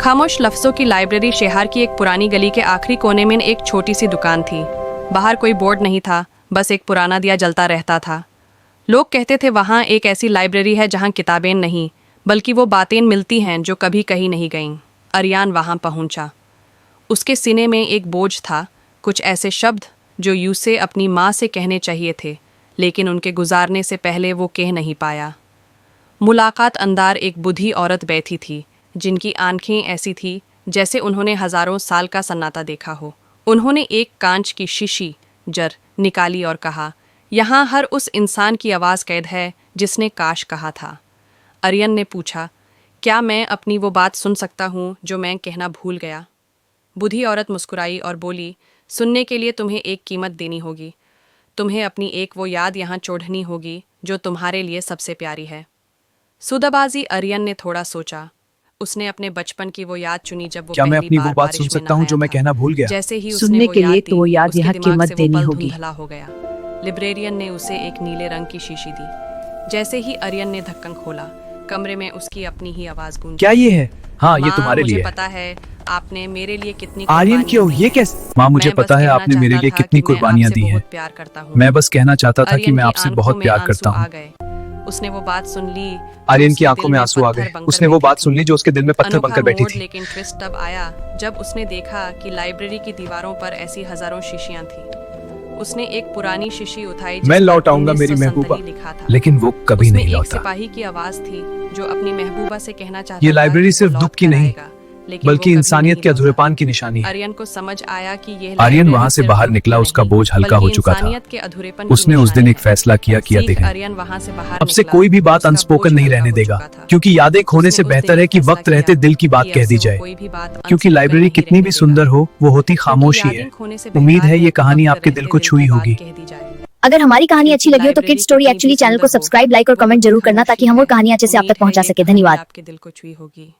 खामोश लफ्ज़ों की लाइब्रेरी शहर की एक पुरानी गली के आखिरी कोने में एक छोटी सी दुकान थी। बाहर कोई बोर्ड नहीं था, बस एक पुराना दिया जलता रहता था। लोग कहते थे वहाँ एक ऐसी लाइब्रेरी है जहाँ किताबें नहीं बल्कि वो बातें मिलती हैं जो कभी कहीं नहीं गईं। अरियान वहाँ पहुँचा। उसके सीने में एक बोझ था, कुछ ऐसे शब्द जो यूसे अपनी माँ से कहने चाहिए थे लेकिन उनके गुजारने से पहले वो कह नहीं पाया। मुलाकात अंदर एक बूढ़ी औरत बैठी थी जिनकी आंखें ऐसी थी जैसे उन्होंने हजारों साल का सन्नाटा देखा हो। उन्होंने एक कांच की शीशी जर निकाली और कहा, यहाँ हर उस इंसान की आवाज़ कैद है जिसने काश कहा था। अरियन ने पूछा, क्या मैं अपनी वो बात सुन सकता हूँ जो मैं कहना भूल गया? बूढ़ी औरत मुस्कुराई और बोली, सुनने के लिए तुम्हें एक कीमत देनी होगी। तुम्हें अपनी एक वो याद यहाँ छोड़नी होगी जो तुम्हारे लिए सबसे प्यारी है। सुदाबाजी अरियन ने थोड़ा सोचा। उसने अपने बचपन की वो याद चुनी जब वो क्या मैं पहली अपनी बार वो बात बारिश सुन में सकता हूँ जो मैं नहाया था। कहना भूल गया? जैसे ही उसने सुनने वो के लिए याद तो वो दी, याद उसके यहाँ दिमाग कीमत से वो देनी पल होगी। धुंधला हो गया। लिब्रेरियन ने उसे एक नीले रंग की शीशी दी। जैसे ही अरियन ने ढक्कन खोला, कमरे में उसकी अपनी ही आवाज गूंजी। क्या ये है? हाँ, ये माँ, तुम्हारे मुझे लिए है। पता है आपने मेरे लिए कितनी आर्यन कुर्बानियां क्यों? दी ये हैं। कैसे? माँ, मुझे मैं बस पता है कहना आपने मेरे चाहता लिए था कितनी कि मैं कुर्बानियां आपसे दी हैं। बहुत प्यार करता हूँ। मैं बस कहना चाहता था कि अरियन मैं की आपसे आंखों बहुत में प्यार आंसू करता आ हूँ। गए। उसने वो बात सुन ली जो आर्यन उसके की आंखों दिल में में आंसू आ पत्थर गए। बनकर उसने वो बैठी बात थी। सुन ली जो उसके दिल में पत्थर अनोखा बनकर बैठी मोड़, थी। लेकिन ट्विस्ट तब आया जब उसने देखा कि लाइब्रेरी की दीवारों पर ऐसी हजारों शीशियां थी। उसने एक पुरानी शीशी उठाई जिस मैं पर लौट आऊंगा मेरी 1947 महबूबा, लिखा था। लेकिन वो कभी उसमें नहीं एक लौटा। सिपाही की आवाज थी जो अपनी महबूबा से कहना चाहता ये था लाइब्रेरी कि सिर्फ वो दुख लौट की कर नहीं आएगा, लेकिन बल्कि वो कभी इंसानियत नहीं के लौटा। अधूरेपन की निशानी है। अरियन को समझ आया कि यह आर्यन लाइब्रेरी वहां से सिर्फ बाहर दुख निकला, की उसका नहीं, बोझ हल्का हो बल्कि चुका था। इंसानियत के अधूरेपन की उसने उस दिन निशानी एक है। फैसला किया कि सीख देखें, अरियन वहां से बाहर अब से निकला कोई भी और बात उसका अनस्पोकन बोझ नहीं हल्का रहने हो देगा, चुका था। क्योंकि यादें खोने उसने से उस बेहतर दिन है ये कि फैसला वक्त रहते किया दिल की बात कि कह अब दी से वो जाए। कोई भी बात क्योंकि अनस्पोकन लाइब्रेरी नहीं कितनी रहने भी देगा। सुंदर हो, वो होती क्योंकि खामोश ही यादें है। खोने से उम्मीद बेहतर है ये कि कहानी वक्त आपके दिल रहते को की छुई बात होगी। कह दी जाए। अगर हमारी कहानी अच्छी क्योंकि लगी हो तो लाइब्रेरी किड्स स्टोरी कितनी भी एक्चुअली चैनल को सुंदर हो, सब्सक्राइब, लाइक और वो कमेंट होती जरूर करना ताकि खामोशी हम और है। कहानी अच्छे से आप उम्मीद तक पहुंचा है ये सके। कहानी धन्यवाद। आपके दिल को छुई होगी।